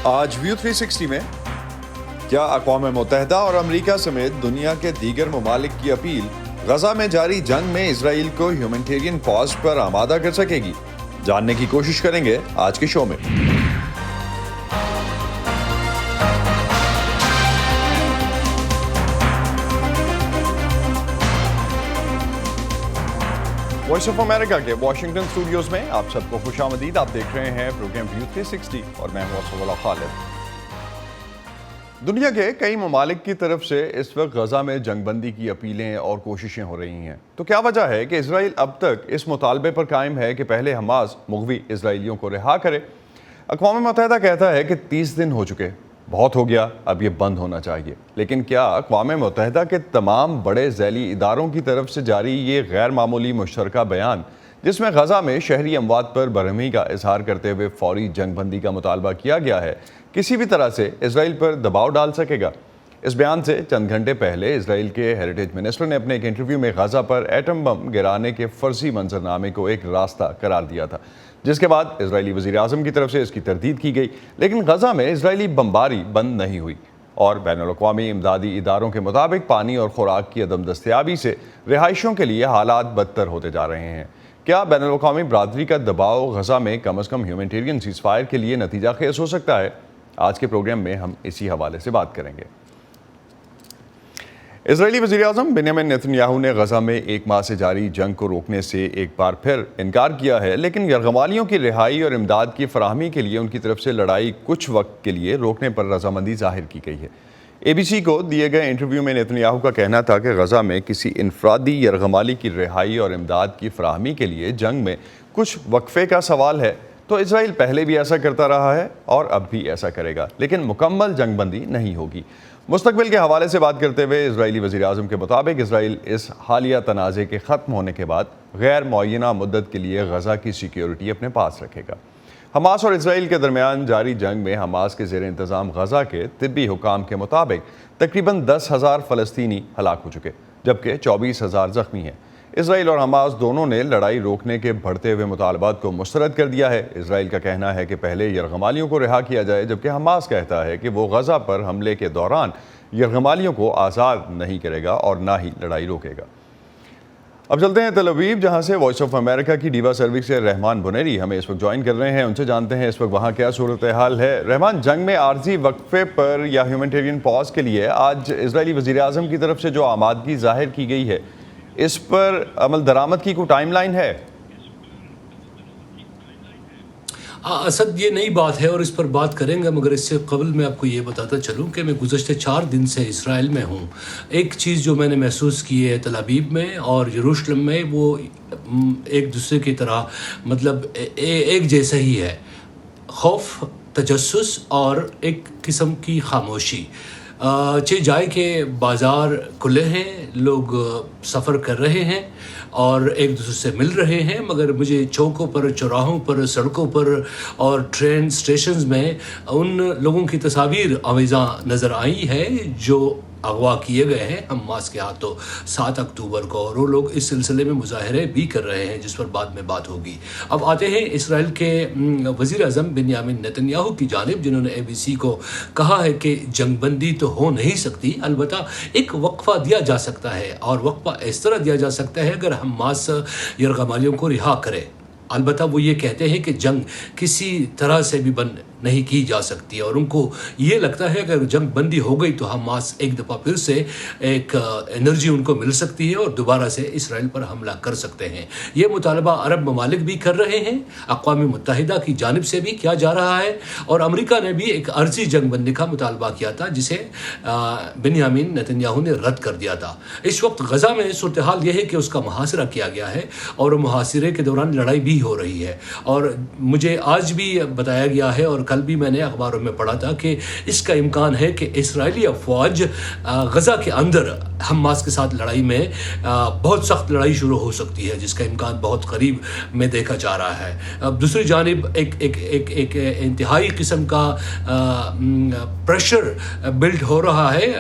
آج ویو 360 میں کیا اقوام متحدہ اور امریکہ سمیت دنیا کے دیگر ممالک کی اپیل غزہ میں جاری جنگ میں اسرائیل کو ہیومینٹیرین پاز پر آمادہ کر سکے گی؟ جاننے کی کوشش کریں گے آج کے شو میں۔ وائس آف امریکہ کے واشنگٹن اسٹوڈیوز میں آپ سب کو خوش آمدید۔ آپ دیکھ رہے ہیں پروگرام ویو 360 اور میں ہوں اسد اللہ خالد۔ دنیا کے کئی ممالک کی طرف سے اس وقت غزہ میں جنگ بندی کی اپیلیں اور کوششیں ہو رہی ہیں، تو کیا وجہ ہے کہ اسرائیل اب تک اس مطالبے پر قائم ہے کہ پہلے حماس مغوی اسرائیلیوں کو رہا کرے؟ اقوام متحدہ کہتا ہے کہ 30 دن ہو چکے، بہت ہو گیا، اب یہ بند ہونا چاہیے۔ لیکن کیا اقوام متحدہ کے تمام بڑے ذیلی اداروں کی طرف سے جاری یہ غیر معمولی مشترکہ بیان، جس میں غزہ میں شہری اموات پر برہمی کا اظہار کرتے ہوئے فوری جنگ بندی کا مطالبہ کیا گیا ہے، کسی بھی طرح سے اسرائیل پر دباؤ ڈال سکے گا؟ اس بیان سے چند گھنٹے پہلے اسرائیل کے ہیریٹیج منسٹر نے اپنے ایک انٹرویو میں غزہ پر ایٹم بم گرانے کے فرضی منظرنامے کو ایک راستہ قرار دیا تھا، جس کے بعد اسرائیلی وزیر اعظم کی طرف سے اس کی تردید کی گئی۔ لیکن غزہ میں اسرائیلی بمباری بند نہیں ہوئی اور بین الاقوامی امدادی اداروں کے مطابق پانی اور خوراک کی عدم دستیابی سے رہائشیوں کے لیے حالات بدتر ہوتے جا رہے ہیں۔ کیا بین الاقوامی برادری کا دباؤ غزہ میں کم از کم ہیومینٹیرین سیز فائر کے لیے نتیجہ خیز ہو سکتا ہے؟ آج کے پروگرام میں ہم اسی حوالے سے بات کریں گے۔ اسرائیلی وزیر اعظم بنیامین نیتن یاہو نے غزہ میں 1 ماہ سے جاری جنگ کو روکنے سے ایک بار پھر انکار کیا ہے، لیکن یرغمالیوں کی رہائی اور امداد کی فراہمی کے لیے ان کی طرف سے لڑائی کچھ وقت کے لیے روکنے پر رضامندی ظاہر کی گئی ہے۔ ABC کو دیے گئے انٹرویو میں نیتن یاہو کا کہنا تھا کہ غزہ میں کسی انفرادی یرغمالی کی رہائی اور امداد کی فراہمی کے لیے جنگ میں کچھ وقفے کا سوال ہے، تو اسرائیل پہلے بھی ایسا کرتا رہا ہے اور اب بھی ایسا کرے گا، لیکن مکمل جنگ بندی نہیں ہوگی۔ مستقبل کے حوالے سے بات کرتے ہوئے اسرائیلی وزیر اعظم کے مطابق اسرائیل اس حالیہ تنازع کے ختم ہونے کے بعد غیر معینہ مدت کے لیے غزہ کی سیکیورٹی اپنے پاس رکھے گا۔ حماس اور اسرائیل کے درمیان جاری جنگ میں حماس کے زیر انتظام غزہ کے طبی حکام کے مطابق تقریباً 10,000 فلسطینی ہلاک ہو چکے، جبکہ 24,000 زخمی ہیں۔ اسرائیل اور حماس دونوں نے لڑائی روکنے کے بڑھتے ہوئے مطالبات کو مسترد کر دیا ہے۔ اسرائیل کا کہنا ہے کہ پہلے یرغمالیوں کو رہا کیا جائے، جبکہ حماس کہتا ہے کہ وہ غزہ پر حملے کے دوران یرغمالیوں کو آزاد نہیں کرے گا اور نہ ہی لڑائی روکے گا۔ اب چلتے ہیں تل ابیب، جہاں سے وائس آف امریکہ کی ڈیوا سروس سے رحمان بنیری ہمیں اس وقت جوائن کر رہے ہیں۔ ان سے جانتے ہیں اس وقت وہاں کیا صورتحال ہے۔ رحمان، جنگ میں عارضی وقفے پر یا ہیومینٹیرین پاز کے لیے آج اسرائیلی وزیر اعظم کی طرف سے جو آمادگی ظاہر کی گئی ہے، اس پر عمل درآمد کی کوئی ٹائم لائن ہے؟ اسد، یہ نئی بات ہے اور اس پر بات کریں گے، مگر اس سے قبل میں آپ کو یہ بتاتا چلوں کہ میں گزشتہ 4 دن سے اسرائیل میں ہوں۔ ایک چیز جو میں نے محسوس کی ہے تل ابیب میں اور یروشلم میں، وہ ایک دوسرے کی طرح مطلب ایک جیسا ہی ہے، خوف، تجسس اور ایک قسم کی خاموشی۔ جائے کہ بازار کھلے ہیں، لوگ سفر کر رہے ہیں اور ایک دوسرے سے مل رہے ہیں، مگر مجھے چوکوں پر، چوراہوں پر، سڑکوں پر اور ٹرین اسٹیشنز میں ان لوگوں کی تصاویر آویزاں نظر آئی ہے جو اغوا کیے گئے ہیں حماس کے ہاتھوں 7 اکتوبر کو، اور وہ لوگ اس سلسلے میں مظاہرے بھی کر رہے ہیں، جس پر بعد میں بات ہوگی۔ اب آتے ہیں اسرائیل کے وزیر اعظم بنیامین نیتن یاہو کی جانب، جنہوں نے ABC کو کہا ہے کہ جنگ بندی تو ہو نہیں سکتی، البتہ ایک وقفہ دیا جا سکتا ہے، اور وقفہ اس طرح دیا جا سکتا ہے اگر حماس یرغمالیوں کو رہا کرے۔ البتہ وہ یہ کہتے ہیں کہ جنگ کسی طرح سے بھی بند نہیں کی جا سکتی، اور ان کو یہ لگتا ہے کہ اگر جنگ بندی ہو گئی تو حماس ایک دفعہ پھر سے ایک انرجی ان کو مل سکتی ہے اور دوبارہ سے اسرائیل پر حملہ کر سکتے ہیں۔ یہ مطالبہ عرب ممالک بھی کر رہے ہیں، اقوام متحدہ کی جانب سے بھی کیا جا رہا ہے، اور امریکہ نے بھی ایک عرضی جنگ بندی کا مطالبہ کیا تھا، جسے بنیامین نیتن یاہو نے رد کر دیا تھا۔ اس وقت غزہ میں صورتحال یہ ہے کہ اس کا محاصرہ کیا گیا ہے اور محاصرے کے دوران لڑائی بھی ہو رہی ہے، اور مجھے آج بھی بتایا گیا ہے اور کل بھی میں نے اخباروں میں پڑھا تھا کہ اس کا امکان ہے کہ اسرائیلی افواج غزہ کے اندر حماس کے ساتھ لڑائی میں بہت سخت لڑائی شروع ہو سکتی ہے، جس کا امکان بہت قریب میں دیکھا جا رہا ہے۔ اب دوسری جانب ایک انتہائی قسم کا پریشر بلڈ ہو رہا ہے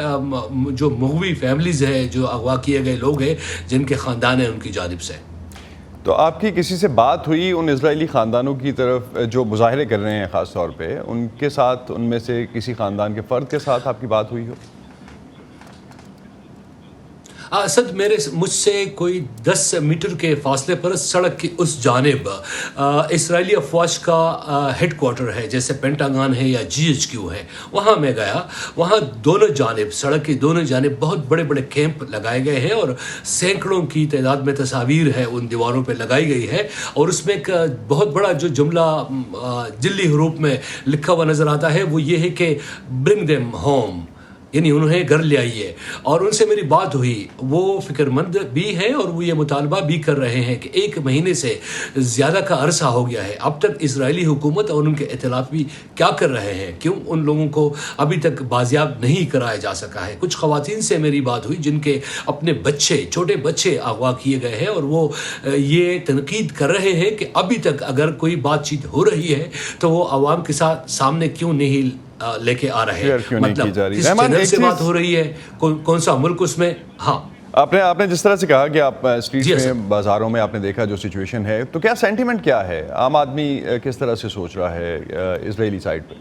جو مغوی فیملیز ہے، جو اغوا کیے گئے لوگ ہیں، جن کے خاندان ہیں، ان کی جانب سے۔ تو آپ کی کسی سے بات ہوئی ان اسرائیلی خاندانوں کی طرف جو مظاہرے کر رہے ہیں خاص طور پہ، ان کے ساتھ، ان میں سے کسی خاندان کے فرد کے ساتھ آپ کی بات ہوئی ہو؟ اسد مجھ سے کوئی 10 میٹر کے فاصلے پر سڑک کی اس جانب اسرائیلی افواج کا ہیڈ کوارٹر ہے، جیسے پینٹاگان ہے یا GHQ ہے، وہاں میں گیا۔ وہاں دونوں جانب، سڑک کی دونوں جانب بہت بڑے بڑے کیمپ لگائے گئے ہیں اور سینکڑوں کی تعداد میں تصاویر ہے ان دیواروں پہ لگائی گئی ہے، اور اس میں ایک بہت بڑا جو جملہ جلی حروف میں لکھا ہوا نظر آتا ہے وہ یہ ہے کہ برنگ دیم ہوم، یعنی انہیں گھر لے آئیے۔ اور ان سے میری بات ہوئی، وہ فکر مند بھی ہیں اور وہ یہ مطالبہ بھی کر رہے ہیں کہ 1 مہینے سے زیادہ کا عرصہ ہو گیا ہے، اب تک اسرائیلی حکومت اور ان کے ائتلاف بھی کیا کر رہے ہیں، کیوں ان لوگوں کو ابھی تک بازیاب نہیں کرایا جا سکا ہے۔ کچھ خواتین سے میری بات ہوئی جن کے اپنے بچے، چھوٹے بچے اغوا کیے گئے ہیں، اور وہ یہ تنقید کر رہے ہیں کہ ابھی تک اگر کوئی بات چیت ہو رہی ہے تو وہ عوام کے ساتھ سامنے کیوں نہیں لے کے آ رہے ہیں، مطلب کس چینل سے بات ہو رہی ہے، کون سا ملک اس میں۔ ہاں، آپ نے جس طرح سے کہا کہ آپ اسٹریٹ میں، بازاروں میں آپ نے دیکھا جو سچویشن ہے، تو کیا سینٹیمنٹ کیا ہے؟ عام آدمی کس طرح سے سوچ رہا ہے اسرائیلی سائڈ پہ؟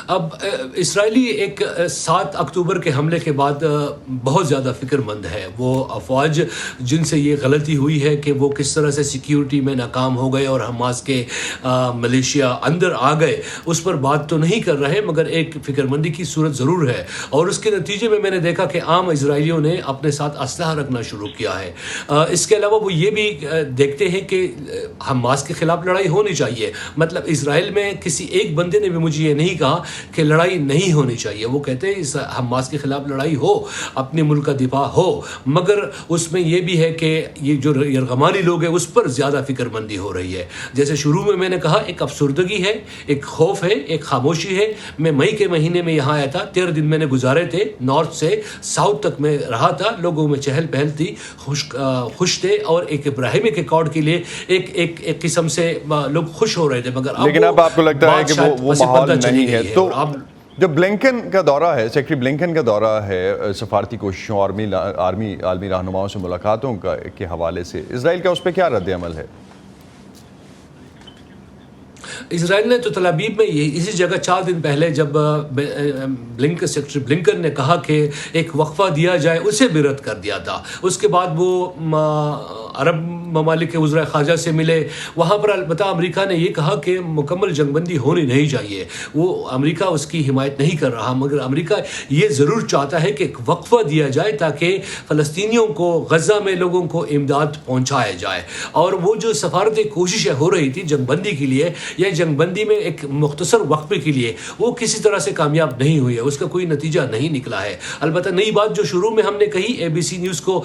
اب اسرائیلی ایک 7 اکتوبر کے حملے کے بعد بہت زیادہ فکر مند ہے۔ وہ افواج جن سے یہ غلطی ہوئی ہے کہ وہ کس طرح سے سیکیورٹی میں ناکام ہو گئے اور حماس کے ملیشیا اندر آ گئے، اس پر بات تو نہیں کر رہے، مگر ایک فکر مندی کی صورت ضرور ہے، اور اس کے نتیجے میں نے دیکھا کہ عام اسرائیلیوں نے اپنے ساتھ اسلحہ رکھنا شروع کیا ہے۔ اس کے علاوہ وہ یہ بھی دیکھتے ہیں کہ حماس کے خلاف لڑائی ہونی چاہیے، مطلب اسرائیل میں کسی ایک بندے نے بھی مجھے یہ نہیں کہا کہ لڑائی نہیں ہونی چاہیے، وہ کہتے ہیں اس حماس کے خلاف لڑائی ہو، اپنے ملک کا دفاع ہو، مگر اس میں یہ بھی ہے کہ یہ جو یرغمالی لوگ ہیں اس پر زیادہ فکر مندی ہو رہی ہے۔ جیسے شروع میں نے کہا، ایک افسردگی ہے، ایک خوف ہے، ایک خاموشی ہے۔ میں مئی کے مہینے میں یہاں آیا تھا، 13 دن میں نے گزارے تھے، نارتھ سے ساؤتھ تک میں رہا تھا، لوگوں میں چہل پہل تھی، خوش تھے، اور ایک ابراہیمی ریکارڈ کے لیے ایک قسم سے لوگ خوش ہو رہے تھے، مگر لیکن اب آپ کو لگتا ہے کہ وہ ماحول نہیں ہے؟ تو جو بلنکن کا دورہ ہے، سیکرٹری بلنکن کا دورہ ہے، سفارتی کوششوں، عالمی رہنماؤں سے ملاقاتوں کے حوالے سے، اسرائیل کا اس پہ کیا رد عمل ہے؟ اسرائیل نے تو تل ابیب میں اسی جگہ 4 دن پہلے جب سیکرٹری بلنکن نے کہا کہ ایک وقفہ دیا جائے، اسے بھی رد کر دیا تھا۔ اس کے بعد وہ عرب ممالک کے وزراء خارجہ سے ملے، وہاں پر البتہ امریکہ نے یہ کہا کہ مکمل جنگ بندی ہونی نہیں چاہیے، وہ امریکہ اس کی حمایت نہیں کر رہا، مگر امریکہ یہ ضرور چاہتا ہے کہ ایک وقفہ دیا جائے تاکہ فلسطینیوں کو، غزہ میں لوگوں کو امداد پہنچایا جائے۔ اور وہ جو سفارتی کوششیں ہو رہی تھی جنگ بندی کے لیے یا جنگ بندی میں ایک مختصر وقفے کے لیے، وہ کسی طرح سے کامیاب نہیں ہوئی ہے، اس کا کوئی نتیجہ نہیں نکلا ہے۔ البتہ نئی بات جو شروع میں ہم نے کہی ABC نیوز کو،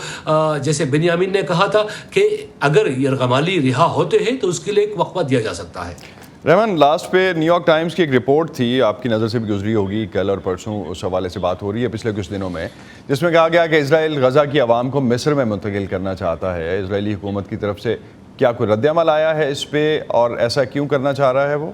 جیسے بنیامین نے کہا تھا کہ اگر یرغمالی رہا ہوتے ہیں تو اس کے لیے ایک وقفہ دیا جا سکتا ہے۔ رحمان، لاسٹ پہ نیو یارک ٹائمز کی ایک رپورٹ تھی، آپ کی نظر سے بھی گزری ہوگی، کل اور پرسوں اس حوالے سے بات ہو رہی ہے پچھلے کچھ دنوں میں، جس میں کہا گیا کہ اسرائیل غزہ کی عوام کو مصر میں منتقل کرنا چاہتا ہے۔ اسرائیلی حکومت کی طرف سے کیا کوئی رد عمل آیا ہے اس پہ، اور ایسا کیوں کرنا چاہ رہا ہے وہ؟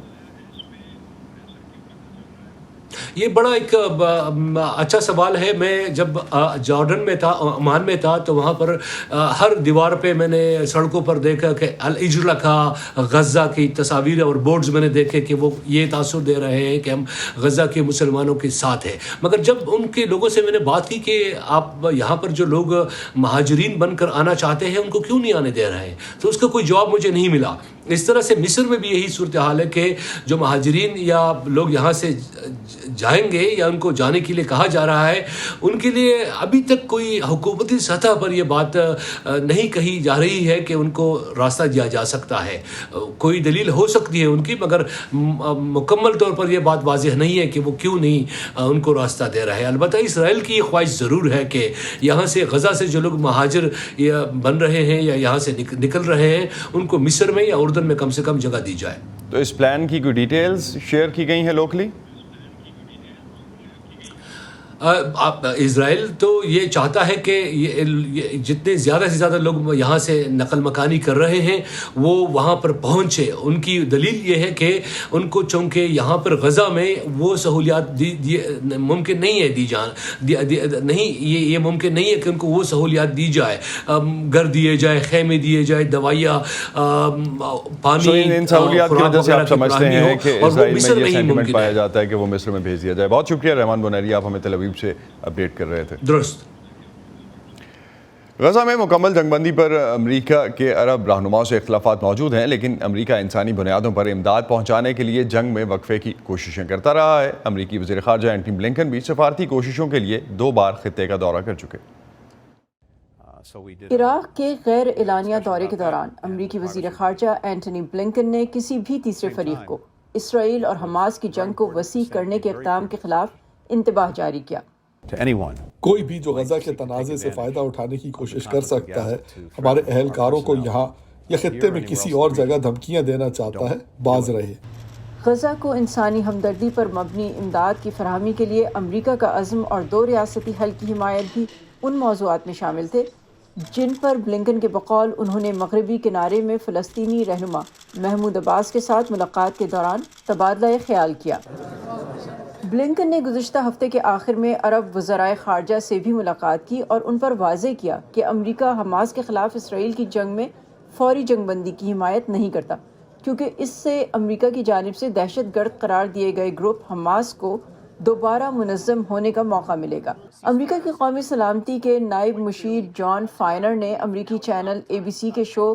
یہ بڑا ایک اچھا سوال ہے۔ میں جب جارڈن میں تھا، عمان میں تھا، تو وہاں پر ہر دیوار پہ میں نے سڑکوں پر دیکھا کہ الحجر کا غزہ کی تصاویر اور بورڈز میں نے دیکھے کہ وہ یہ تاثر دے رہے ہیں کہ ہم غزہ کے مسلمانوں کے ساتھ ہیں۔ مگر جب ان کے لوگوں سے میں نے بات کی کہ آپ یہاں پر جو لوگ مہاجرین بن کر آنا چاہتے ہیں ان کو کیوں نہیں آنے دے رہے ہیں، تو اس کا کوئی جواب مجھے نہیں ملا۔ اس طرح سے مصر میں بھی یہی صورتحال ہے کہ جو مہاجرین یا لوگ یہاں سے جائیں گے یا ان کو جانے کے لیے کہا جا رہا ہے، ان کے لیے ابھی تک کوئی حکومتی سطح پر یہ بات نہیں کہی جا رہی ہے کہ ان کو راستہ دیا جا سکتا ہے۔ کوئی دلیل ہو سکتی ہے ان کی، مگر مکمل طور پر یہ بات واضح نہیں ہے کہ وہ کیوں نہیں ان کو راستہ دے رہے ہیں۔ البتہ اسرائیل کی یہ خواہش ضرور ہے کہ یہاں سے غزہ سے جو لوگ مہاجر بن رہے ہیں یا یہاں سے نکل رہے ہیں، ان کو مصر میں یا اردن میں کم سے کم جگہ دی جائے۔ تو اس پلان کی کوئی ڈیٹیلز شیئر کی گئی ہیں لوکلی؟ اسرائیل تو یہ چاہتا ہے کہ یہ جتنے زیادہ سے زیادہ لوگ یہاں سے نقل مکانی کر رہے ہیں وہ وہاں پر پہنچے. ان کی دلیل یہ ہے کہ ان کو چونکہ یہاں پر غزہ میں وہ سہولیات ممکن نہیں ہے نہیں یہ ممکن نہیں ہے کہ ان کو وہ سہولیات دی جائے, گھر دیے جائے, خیمے دیے جائے, دوائیاں, پانی, ان سہولیات کی وجہ سے آپ سمجھتے ہیں کہ اسرائیل میں یہ سینٹیمنٹ پایا ہے. جاتا ہے کہ وہ مصر میں بھیج دیا جائے. بہت شکریہ رحمان بنیری, آپ ہمیں تل ابیب سے اپڈیٹ کر رہے تھے. درست. غزہ میں مکمل جنگ بندی پر امریکہ کے عرب رہنماؤں سے اختلافات موجود ہیں, لیکن امریکہ انسانی بنیادوں پر امداد پہنچانے کے لیے جنگ میں وقفے کی کوششیں کرتا رہا ہے. امریکی وزیر خارجہ اینٹنی بلنکن بھی سفارتی کوششوں کے لیے 2 بار خطے کا دورہ کر چکے. عراق کے غیر اعلانیہ دورے کے دوران امریکی وزیر خارجہ اینٹنی بلنکن نے کسی بھی تیسرے فریق کو اسرائیل اور حماس کی جنگ کو وسیع کرنے کے اقدام کے خلاف انتباہ جاری کیا. کوئی بھی جو غزہ کے تنازع سے فائدہ اٹھانے کی کوشش کر سکتا ہے, ہمارے اہلکاروں کو یہاں یا خطے میں کسی اور جگہ دھمکیاں دینا چاہتا ہے, باز رہے. غزہ کو انسانی ہمدردی پر مبنی امداد کی فراہمی کے لیے امریکہ کا عزم اور 2 ریاستی حل کی حمایت بھی ان موضوعات میں شامل تھے جن پر بلنکن کے بقول انہوں نے مغربی کنارے میں فلسطینی رہنما محمود عباس کے ساتھ ملاقات کے دوران تبادلہ خیال کیا. بلنکن نے گزشتہ ہفتے کے آخر میں عرب وزرائے خارجہ سے بھی ملاقات کی اور ان پر واضح کیا کہ امریکہ حماس کے خلاف اسرائیل کی جنگ میں فوری جنگ بندی کی حمایت نہیں کرتا, کیونکہ اس سے امریکہ کی جانب سے دہشت گرد قرار دیے گئے گروپ حماس کو دوبارہ منظم ہونے کا موقع ملے گا. امریکہ کی قومی سلامتی کے نائب مشیر جان فائنر نے امریکی چینل ABC کے شو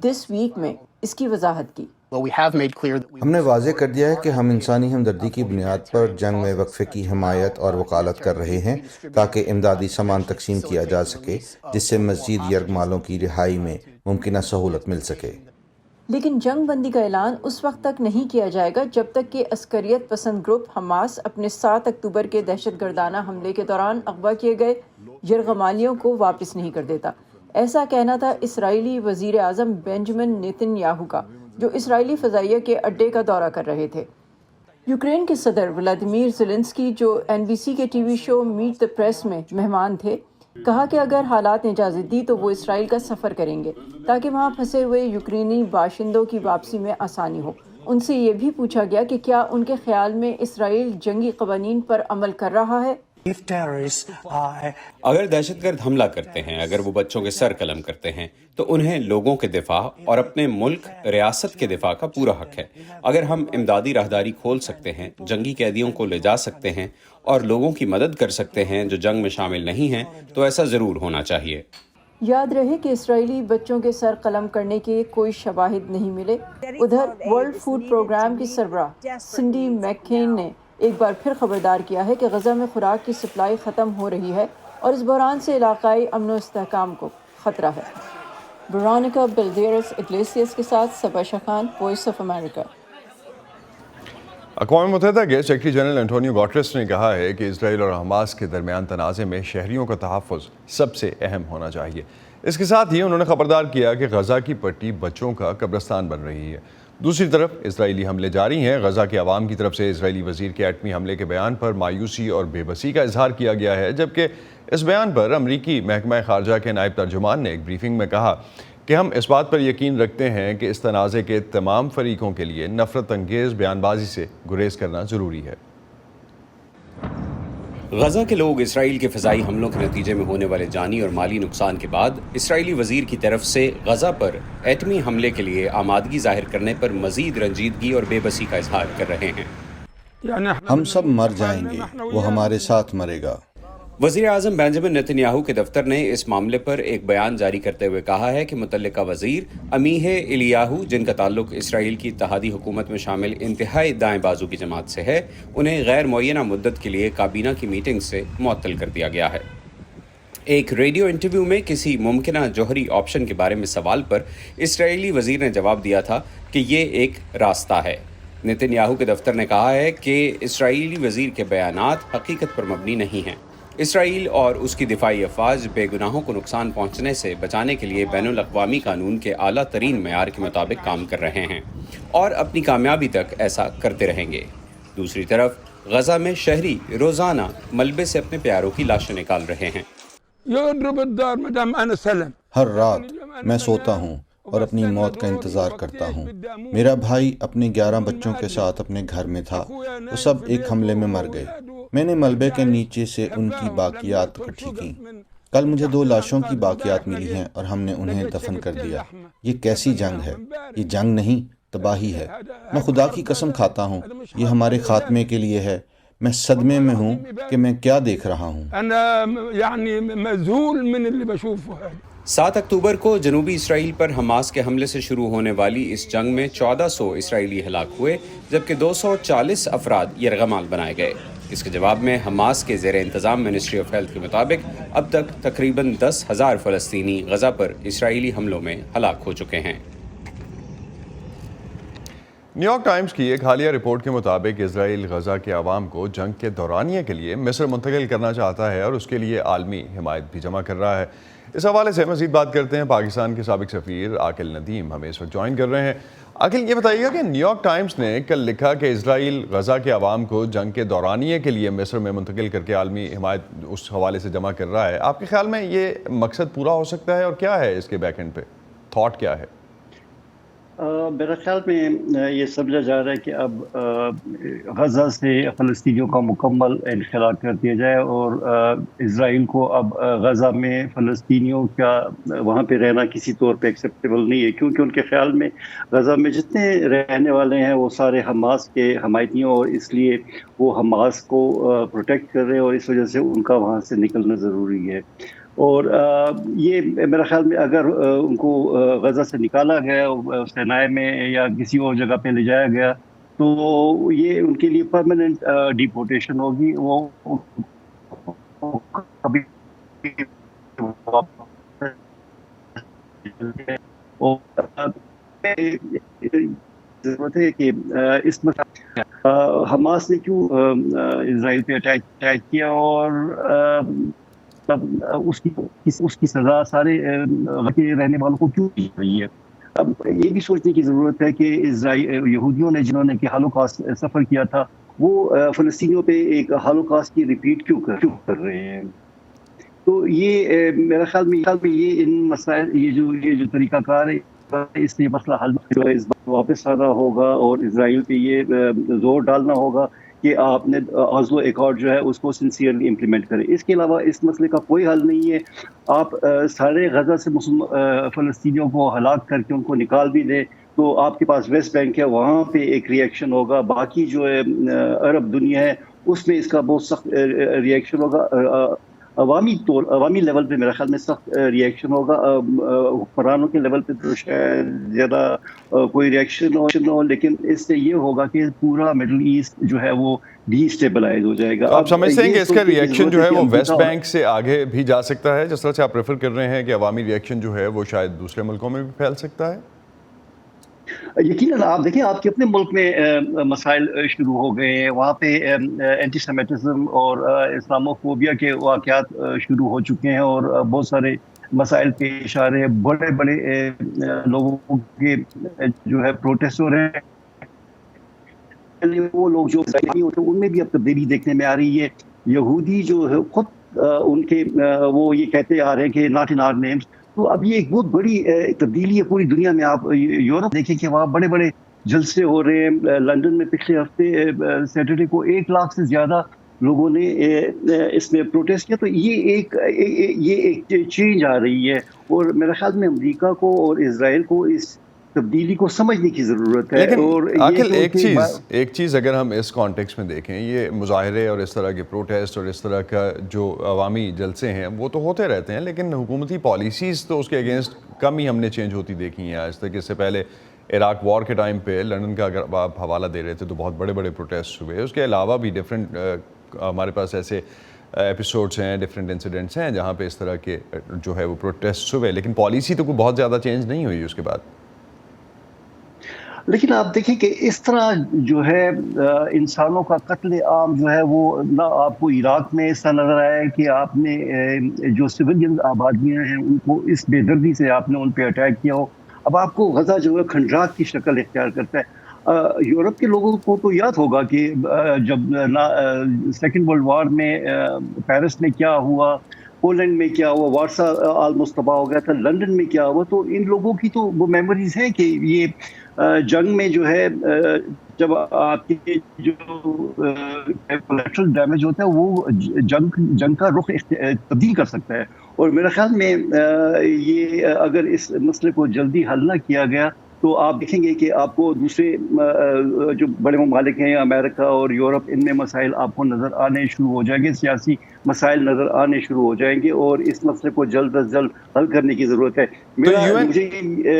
دس ویک میں اس کی وضاحت کی. ہم نے واضح کر دیا ہے کہ ہم انسانی ہمدردی کی بنیاد پر جنگ میں وقفے کی حمایت اور وکالت کر رہے ہیں تاکہ امدادی سامان تقسیم کیا جا سکے جس سے مزید یرغمالوں کی رہائی میں ممکنہ سہولت مل سکے. لیکن جنگ بندی کا اعلان اس وقت تک نہیں کیا جائے گا جب تک کہ عسکریت پسند گروپ حماس اپنے 7 اکتوبر کے دہشت گردانہ حملے کے دوران اغوا کیے گئے یرغمالیوں کو واپس نہیں کر دیتا. ایسا کہنا تھا اسرائیلی وزیر اعظم بنجمن نیتن یاہو کا, جو اسرائیلی فضائیہ کے اڈے کا دورہ کر رہے تھے. یوکرین کے صدر ولادیمیر زیلنسکی, جو NBC کے T V show meet the press میں مہمان تھے, کہا کہ اگر حالات نے اجازت دی تو وہ اسرائیل کا سفر کریں گے تاکہ وہاں پھنسے ہوئے یوکرینی باشندوں کی واپسی میں آسانی ہو. ان سے یہ بھی پوچھا گیا کہ کیا ان کے خیال میں اسرائیل جنگی قوانین پر عمل کر رہا ہے. اگر دہشت گرد حملہ کرتے ہیں, اگر وہ بچوں کے سر قلم کرتے ہیں, تو انہیں لوگوں کے دفاع اور اپنے ملک ریاست کے دفاع کا پورا حق ہے. اگر ہم امدادی راہداری کھول سکتے ہیں, جنگی قیدیوں کو لے جا سکتے ہیں اور لوگوں کی مدد کر سکتے ہیں جو جنگ میں شامل نہیں ہیں, تو ایسا ضرور ہونا چاہیے. یاد رہے کہ اسرائیلی بچوں کے سر قلم کرنے کے کوئی شواہد نہیں ملے. ادھر ورلڈ فوڈ پروگرام کی سربراہ سنڈی میککین نے ایک بار پھر خبردار کیا ہے کہ غزہ میں خوراک کی سپلائی ختم ہو رہی ہے اور اس بحران سے علاقائی امن و استحکام کو خطرہ ہے. برونیکا بلدیرس اگلیسیس کے ساتھ صبا شخان, وائس آف امریکہ. اقوام متحدہ کے سیکرٹری جنرل انٹونیو گوٹریس نے کہا ہے کہ اسرائیل اور حماس کے درمیان تنازع میں شہریوں کا تحفظ سب سے اہم ہونا چاہیے. اس کے ساتھ ہی انہوں نے خبردار کیا کہ غزہ کی پٹی بچوں کا قبرستان بن رہی ہے. دوسری طرف اسرائیلی حملے جاری ہیں. غزہ کے عوام کی طرف سے اسرائیلی وزیر کے ایٹمی حملے کے بیان پر مایوسی اور بے بسی کا اظہار کیا گیا ہے, جبکہ اس بیان پر امریکی محکمہ خارجہ کے نائب ترجمان نے ایک بریفنگ میں کہا کہ ہم اس بات پر یقین رکھتے ہیں کہ اس تنازع کے تمام فریقوں کے لیے نفرت انگیز بیان بازی سے گریز کرنا ضروری ہے. غزہ کے لوگ اسرائیل کے فضائی حملوں کے نتیجے میں ہونے والے جانی اور مالی نقصان کے بعد اسرائیلی وزیر کی طرف سے غزہ پر ایٹمی حملے کے لیے آمادگی ظاہر کرنے پر مزید رنجیدگی اور بے بسی کا اظہار کر رہے ہیں. ہم سب مر جائیں گے, وہ ہمارے ساتھ مرے گا. وزیر اعظم بنجمن نیتن یاہو کے دفتر نے اس معاملے پر ایک بیان جاری کرتے ہوئے کہا ہے کہ متعلقہ وزیر امیہ الیاہو, جن کا تعلق اسرائیل کی اتحادی حکومت میں شامل انتہائی دائیں بازو کی جماعت سے ہے, انہیں غیر معینہ مدت کے لیے کابینہ کی میٹنگ سے معطل کر دیا گیا ہے. ایک ریڈیو انٹرویو میں کسی ممکنہ جوہری آپشن کے بارے میں سوال پر اسرائیلی وزیر نے جواب دیا تھا کہ یہ ایک راستہ ہے. نیتن یاہو کے دفتر نے کہا ہے کہ اسرائیلی وزیر کے بیانات حقیقت پر مبنی نہیں ہیں. اسرائیل اور اس کی دفاعی افواج بے گناہوں کو نقصان پہنچنے سے بچانے کے لیے بین الاقوامی قانون کے اعلیٰ ترین معیار کے مطابق کام کر رہے ہیں اور اپنی کامیابی تک ایسا کرتے رہیں گے. دوسری طرف غزہ میں شہری روزانہ ملبے سے اپنے پیاروں کی لاشیں نکال رہے ہیں۔ يضرب الدار ما دام انا سلم. ہر رات میں سوتا ہوں اور اپنی موت کا انتظار کرتا ہوں۔ میرا بھائی اپنے 11 بچوں کے ساتھ اپنے گھر میں تھا، وہ سب ایک حملے میں مر گئے۔ میں نے ملبے کے نیچے سے ان کی باقیات اکٹھی کیں۔ کل مجھے 2 لاشوں کی باقیات ملی ہیں اور ہم نے انہیں دفن کر دیا۔ یہ کیسی جنگ ہے؟ یہ جنگ نہیں، تباہی ہے۔ میں خدا کی قسم کھاتا ہوں، یہ ہمارے خاتمے کے لیے ہے۔ میں صدمے میں ہوں کہ میں کیا دیکھ رہا ہوں۔ انا يعني مذهول من اللي بشوفه هذا. 7 اکتوبر کو جنوبی اسرائیل پر حماس کے حملے سے شروع ہونے والی اس جنگ میں 1400 اسرائیلی ہلاک ہوئے، جبکہ 240 افراد یرغمال بنائے گئے۔ اس کے جواب میں حماس کے زیر انتظام منسٹری آف ہیلتھ کے مطابق اب تک تقریباً 10,000 فلسطینی غزہ پر اسرائیلی حملوں میں ہلاک ہو چکے ہیں۔ نیو یارک ٹائمز کی ایک حالیہ رپورٹ کے مطابق اسرائیل غزہ کے عوام کو جنگ کے دورانیے کے لیے مصر منتقل کرنا چاہتا ہے اور اس کے لیے عالمی حمایت بھی جمع کر رہا ہے۔ اس حوالے سے مزید بات کرتے ہیں پاکستان کے سابق سفیر عاقل ندیم ہمیں اس وقت جوائن کر رہے ہیں۔ عاقل، یہ بتائیے گا کہ نیو یارک ٹائمز نے کل لکھا کہ اسرائیل غزہ کے عوام کو جنگ کے دورانیے کے لیے مصر میں منتقل کر کے عالمی حمایت اس حوالے سے جمع کر رہا ہے۔ آپ کے خیال میں یہ مقصد پورا ہو سکتا ہے اور کیا ہے اس کے بیک اینڈ پہ تھاٹ کیا ہے؟ میرے خیال میں یہ سمجھا جا رہا ہے کہ اب غزہ سے فلسطینیوں کا مکمل انخلا کر دیا جائے اور اسرائیل کو اب غزہ میں فلسطینیوں کا وہاں پہ رہنا کسی طور پہ ایکسیپٹیبل نہیں ہے، کیونکہ ان کے خیال میں غزہ میں جتنے رہنے والے ہیں وہ سارے حماس کے حمایتیوں، اور اس لیے وہ حماس کو پروٹیکٹ کر رہے ہیں اور اس وجہ سے ان کا وہاں سے نکلنا ضروری ہے۔ اور یہ میرا خیال میں اگر ان کو غزہ سے نکالا گیا سینائے میں یا کسی اور جگہ پہ لے جایا گیا تو یہ ان کے لیے پرماننٹ ڈیپورٹیشن ہوگی، وہ کبھی ضرورت ہے کہ اس میں حماس نے کیوں اسرائیل پہ اٹیک کیا اور اس کی سزا سارے رہنے والوں کو کیوں دی گئی ہے۔ اب یہ بھی سوچنے کی ضرورت ہے کہ یہودیوں نے جنہوں نے کہ ہالوکاسٹ سفر کیا تھا وہ فلسطینیوں پہ ایک ہالوکاسٹ کی ریپیٹ کیوں کر رہے ہیں۔ تو یہ میرا خیال میں یہ ان مسائل یہ جو طریقہ کار ہے اس سے مسئلہ حل واپس آنا ہوگا اور اسرائیل پہ یہ زور ڈالنا ہوگا کہ آپ نے آزلو ایکارڈ جو ہے اس کو سنسیئرلی امپلیمنٹ کریں۔ اس کے علاوہ اس مسئلے کا کوئی حل نہیں ہے۔ آپ سارے غزہ سے فلسطینیوں کو ہلاک کر کے ان کو نکال بھی دیں تو آپ کے پاس ویسٹ بینک ہے، وہاں پہ ایک ری ایکشن ہوگا، باقی جو ہے عرب دنیا ہے اس میں اس کا بہت سخت ری ایکشن ہوگا، عوامی لیول پہ میرا خیال میں سخت ری ایکشن ہوگا، حکمرانوں کے لیول پہ تو شاید زیادہ کوئی ری ایکشن ہو، لیکن اس سے یہ ہوگا کہ پورا مڈل ایسٹ جو ہے وہ ڈی اسٹیبلائز ہو جائے گا۔ آپ سمجھتے ہیں کہ اس کا ری ایکشن جو ہے وہ ویسٹ بینک سے آگے بھی جا سکتا ہے، جس طرح سے آپ ریفر کر رہے ہیں کہ عوامی ری ایکشن جو ہے وہ شاید دوسرے ملکوں میں بھی پھیل سکتا ہے؟ یقیناً آپ دیکھیں آپ کے اپنے ملک میں مسائل شروع ہو گئے ہیں، وہاں پہ اینٹی سیمیٹزم اور اسلاموفوبیا کے واقعات شروع ہو چکے ہیں اور بہت سارے مسائل پیش آ رہے ہیں، بڑے بڑے لوگوں کے جو ہے پروٹیسٹ ہو رہے ہیں، وہ لوگ جو ان میں بھی اب تبدیلی دیکھنے میں آ رہی ہے۔ یہودی جو ہے خود ان کے وہ یہ کہتے آ رہے ہیں کہ ناٹ ان آور نیمز، تو اب یہ ایک بہت بڑی تبدیلی ہے پوری دنیا میں۔ آپ یورپ دیکھیں کہ وہاں بڑے بڑے جلسے ہو رہے ہیں، لندن میں پچھلے ہفتے سیٹرڈے کو 1 لاکھ سے زیادہ لوگوں نے اس میں پروٹیسٹ کیا، تو یہ ایک چینج آ رہی ہے اور میرے خیال میں امریکہ کو اور اسرائیل کو اس تبدیلی کو سمجھنے کی ضرورت ہے۔ اور عاقل ایک چیز اگر ہم اس کانٹیکس میں دیکھیں، یہ مظاہرے اور اس طرح کے پروٹیسٹ اور اس طرح کا جو عوامی جلسے ہیں وہ تو ہوتے رہتے ہیں، لیکن حکومتی پالیسیز تو اس کے اگینسٹ کم ہی ہم نے چینج ہوتی دیکھی ہیں آج تک۔ اس سے پہلے عراق وار کے ٹائم پہ لندن کا اگر آپ حوالہ دے رہے تھے تو بہت بڑے بڑے پروٹیسٹ ہوئے، اس کے علاوہ بھی ڈفرینٹ ہمارے پاس ایسے ایپیسوڈس ہیں، ڈفرینٹ انسیڈنٹس ہیں جہاں پہ اس طرح کے جو ہے وہ پروٹیسٹ ہوئے، لیکن پالیسی تو کوئی بہت زیادہ چینج نہیں ہوئی اس کے بعد۔ لیکن آپ دیکھیں کہ اس طرح جو ہے انسانوں کا قتل عام جو ہے وہ نہ آپ کو عراق میں ایسا نظر آیا ہے کہ آپ نے جو سویلین آبادیاں ہیں ان کو اس بے دردی سے آپ نے ان پہ اٹیک کیا ہو، اب آپ کو غزہ جو ہے کھنڈرات کی شکل اختیار کرتا ہے۔ یورپ کے لوگوں کو تو یاد ہوگا کہ جب سیکنڈ ورلڈ وار میں پیرس میں کیا ہوا، پولینڈ میں کیا ہوا، وارسا آلموسٹ تباہ ہو گیا تھا، لندن میں کیا ہوا. تو ان لوگوں کی تو وہ میموریز ہیں کہ یہ جنگ میں جو ہے جب آپ کے جو کولیٹرل ڈیمیج ہوتا ہے وہ جنگ کا رخ تبدیل کر سکتا ہے. اور میرے خیال میں یہ اگر اس مسئلے کو جلدی حل نہ کیا گیا تو آپ دیکھیں گے کہ آپ کو دوسرے جو بڑے ممالک ہیں، امریکہ اور یورپ، ان میں مسائل آپ کو نظر آنے شروع ہو جائیں گے، سیاسی مسائل نظر آنے شروع ہو جائیں گے، اور اس مسئلے کو جلد از جلد حل کرنے کی ضرورت ہے. مجھے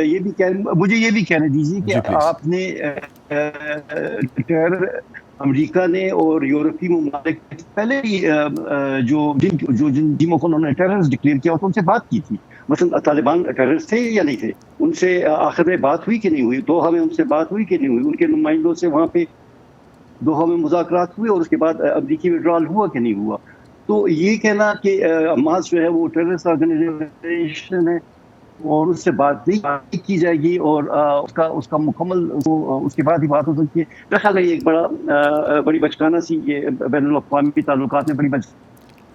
یہ بھی کہنے دیجیے کہ آپ نے امریکہ نے اور یورپی ممالک پہلے ہی جن ٹیموں کو انہوں نے ٹیررسٹ ڈکلیئر کیا ان سے بات کی تھی. مثلا طالبان ٹیررسٹ تھے یا نہیں تھے؟ ان سے آخر میں بات ہوئی کہ نہیں ہوئی؟ دوحہ میں ان سے بات ہوئی کہ نہیں ہوئی؟ ان کے نمائندوں سے وہاں پہ دوحہ میں مذاکرات ہوئے اور اس کے بعد امریکی وڈرال ہوا کہ نہیں ہوا؟ تو یہ کہنا کہ حماس جو ہے وہ ٹیررسٹ آرگنائزیشن ہے اور اس سے بات نہیں کی جائے گی اور اس کا مکمل اس کے بعد ہی بات ہو سکتی ہے، میرا خیال ہے یہ ایک بڑی بچکانہ سی یہ بین الاقوامی تعلقات میں بڑی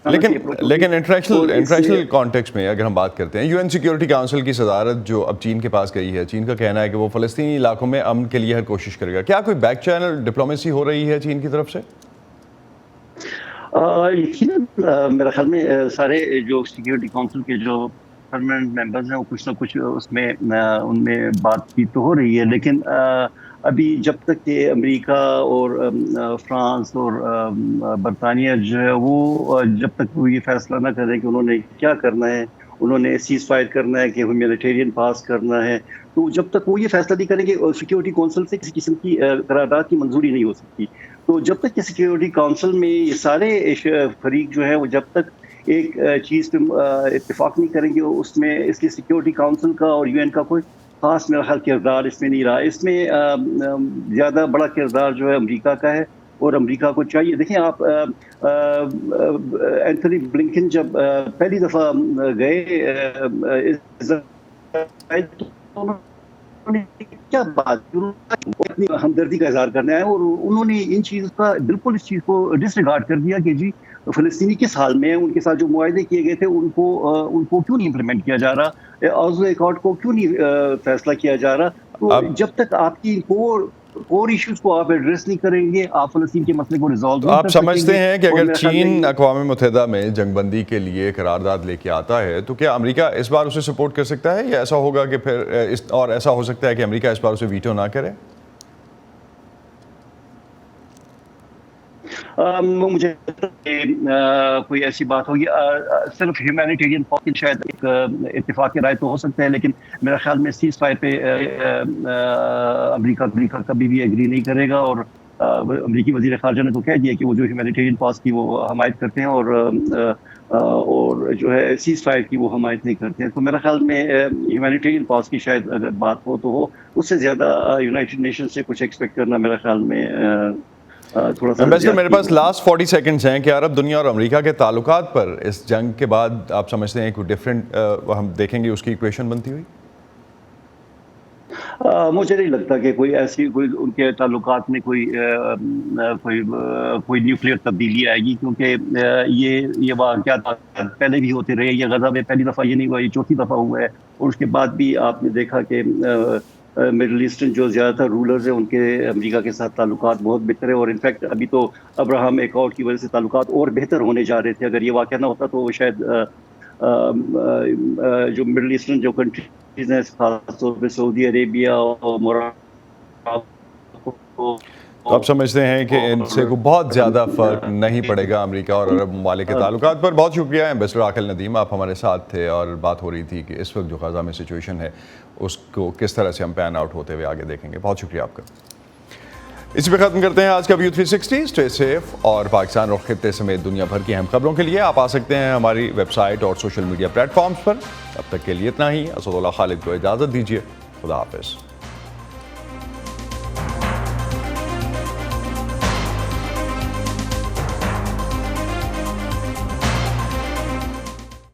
لیکن انٹرنیشنل کانٹیکسٹ میں اگر ہم بات کرتے ہیں، یو این سیکیورٹی کاؤنسل کی صدارت جو اب چین کے پاس گئی ہے، چین کا کہنا ہے کہ وہ فلسطینی علاقوں میں امن کے لیے ہر کوشش کرے گا. کیا کوئی بیک چینل ڈپلومیسی ہو رہی ہے چین کی طرف سے؟ یقیناً میرے خیال میں سارے جو سیکیورٹی کاؤنسل کے جو پرماننٹ ممبرز ہیں وہ کچھ نہ کچھ اس میں ان میں بات چیت تو ہو رہی ہے، لیکن ابھی جب تک کہ امریکہ اور فرانس اور برطانیہ جو ہے وہ جب تک وہ یہ فیصلہ نہ کریں کہ انہوں نے کیا کرنا ہے، انہوں نے سیز فائر کرنا ہے کہ ہیومینیٹیرین پاس کرنا ہے، تو جب تک وہ یہ فیصلہ نہیں کریں گے سیکیورٹی کونسل سے کسی قسم کی قرارداد کی منظوری نہیں ہو سکتی. تو جب تک کہ سیکیورٹی کونسل میں یہ سارے فریق جو ہے وہ جب تک ایک چیز پہ اتفاق نہیں کریں گے، اس میں اس کی سیکیورٹی کونسل کا اور یو این کا کوئی خاص میرا خیال کردار اس میں نہیں رہا. اس میں زیادہ بڑا کردار جو ہے امریکہ کا ہے اور امریکہ کو چاہیے. دیکھیں آپ اینتھونی بلنکن جب پہلی دفعہ گئے کیا بات اپنی ہمدردی کا اظہار کرنا ہے اور انہوں نے ان چیز کا بالکل اس چیز کو ڈس ریگارڈ کر دیا کہ جی فلسطینی کس حال میں ہیں، ان کے ساتھ جو معاہدے کیے گئے تھے ان کو کیوں نہیں امپلیمنٹ کیا جا رہا، آزلو ایکارڈ کو کیوں نہیں فیصلہ کیا جا رہا. تو جب تک آپ کی اور ایشوز کو آپ ایڈریس نہیں کریں گے، آپ فلسطین کے مسئلے کو ریزالو نہیں کر سکیں گے. آپ سمجھتے ہیں کہ اگر چین اقوام متحدہ میں جنگ بندی کے لیے قرارداد لے کے آتا ہے تو کیا امریکہ اس بار اسے سپورٹ کر سکتا ہے، یا ایسا ہوگا کہ پھر اور ایسا ہو سکتا ہے کہ امریکہ اس بار اسے ویٹو نہ کرے؟ مجھے کوئی ایسی بات ہوگی صرف ہیومینیٹیرین پاس شاید ایک اتفاق رائے تو ہو سکتا ہے، لیکن میرا خیال میں سیز فائر پہ امریکہ کبھی بھی ایگری نہیں کرے گا. اور امریکی وزیر خارجہ نے تو کہہ دیا کہ وہ جو ہیومینیٹیرین پاس کی وہ حمایت کرتے ہیں اور جو ہے سیز فائر کی وہ حمایت نہیں کرتے ہیں. تو میرا خیال میں ہیومینیٹیرین پاس کی شاید اگر بات ہو تو ہو، اس سے زیادہ یونائٹڈ نیشن سے کچھ ایکسپیکٹ کرنا میرا خیال میں ایمبیسڈر میرے پاس لاسٹ 40 سیکنڈز ہیں کہ عرب دنیا اور امریکہ کے تعلقات پر اس جنگ کے بعد آپ سمجھتے ہیں کوئی ڈفرینٹ ہم دیکھیں گے اس کی ایکویشن بنتی ہوئی؟ مجھے نہیں لگتا کہ کوئی ایسی ان کے تعلقات میں کوئی نیوکلیئر تبدیلی آئے گی، کیونکہ یہ واقعات پہلے بھی ہوتے رہے. یہ غزہ میں پہلی دفعہ یہ نہیں ہوا، یہ چوتھی دفعہ ہوا ہے. اور اس کے بعد بھی آپ نے دیکھا کہ مڈل ایسٹرن جو زیادہ تر رولرز ہیں ان کے امریکہ کے ساتھ تعلقات بہت بہتر ہیں. اور انفیکٹ ابھی تو ابراہم ایکارڈ کی وجہ سے تعلقات اور بہتر ہونے جا رہے تھے. اگر یہ واقعہ نہ ہوتا تو شاید جو مڈل ایسٹرن جو کنٹریز ہیں خاص طور پہ سعودی عربیہ اور تو آپ سمجھتے ہیں کہ ان سے کو بہت زیادہ فرق نہیں پڑے گا امریکہ اور عرب ممالک کے تعلقات پر. بہت شکریہ ایمبیسڈر عاقل ندیم، آپ ہمارے ساتھ تھے اور بات ہو رہی تھی کہ اس وقت جو غزہ میں سچویشن ہے اس کو کس طرح سے ہم پین آؤٹ ہوتے ہوئے آگے دیکھیں گے. بہت شکریہ آپ کا. اسی پہ ختم کرتے ہیں آج کا ویو 360. اسٹے سیف اور پاکستان اور خطے سمیت دنیا بھر کی اہم خبروں کے لیے آپ آ سکتے ہیں ہماری ویب سائٹ اور سوشل میڈیا پلیٹ فارمز پر. اب تک کے لیے اتنا ہی. اسد اللہ خالد کو اجازت دیجیے. خدا حافظ.